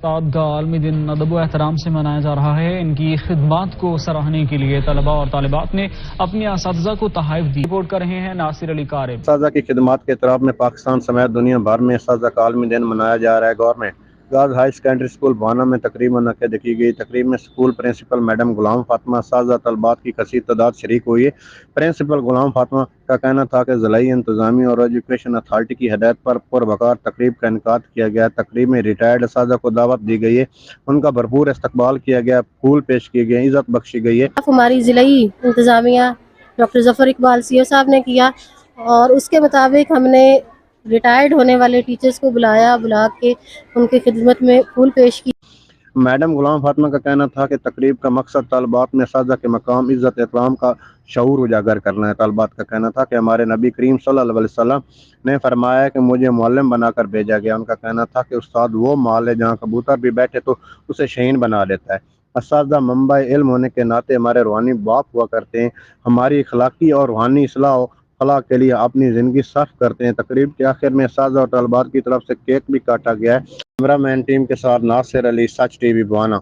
استاد کا عالمی دن ادب و احترام سے منایا جا رہا ہے۔ ان کی خدمات کو سراہنے کے لیے طلباء اور طالبات نے اپنے اساتذہ کو تحائف دی۔ رپورٹ کر رہے ہیں ناصر علی کارب۔ اساتذہ کی خدمات کے اعتراف میں پاکستان سمیت دنیا بھر میں اساتذہ کا عالمی دن منایا جا رہا ہے۔ Government girls high secondary school Bhana میں تقریب منعقد کی گئی۔ تقریب میں school principal madam Ghulam Fatima, اساتذہ طلبات کی کثیر تعداد شریک ہوئی۔ پرنسپل غلام فاطمہ کا کہنا تھا کہ ضلعی انتظامیہ اور ایجوکیشن اتھارٹی کی ہدایت پر پروقار تقریب کا انعقاد کیا گیا۔ تقریب میں ریٹائرڈ اساتذہ کو دعوت دی گئی ہے، ان کا بھرپور استقبال کیا گیا، پھول پیش کیے گئے، عزت بخشی گئی ہے۔ ہماری ضلعی انتظامیہ ڈاکٹر ظفر اقبال سی او صاحب نے کیا اور اس کے مطابق ہم نے ریٹائرڈ ہونے والے ٹیچرز کو بلا کے ان کی خدمت میں پھول پیش کی۔ میڈم غلام فاطمہ کا کہنا تھا کہ تقریب کا مقصد طالبات میں اساتذہ کے مقام، عزت، احترام کا شعور اجاگر کرنا ہے۔ طالبات کا کہنا تھا کہ ہمارے نبی کریم صلی اللہ علیہ وسلم نے فرمایا کہ مجھے معلم بنا کر بھیجا گیا۔ ان کا کہنا تھا کہ استاد وہ مال ہے جہاں کبوتر بھی بیٹھے تو اسے شہین بنا دیتا ہے۔ اساتذہ منبع علم ہونے کے ناطے ہمارے روحانی باپ ہوا کرتے ہیں، ہماری اخلاقی اور روحانی اصلاح و فلاح کے لیے اپنی زندگی صرف کرتے ہیں۔ تقریب کے آخر میں اساتذہ اور طلبات کی طرف سے کیک بھی کاٹا گیا ہے۔ کیمرہ مین ٹیم کے ساتھ ناصر علی، سچ ٹی وی بوانا۔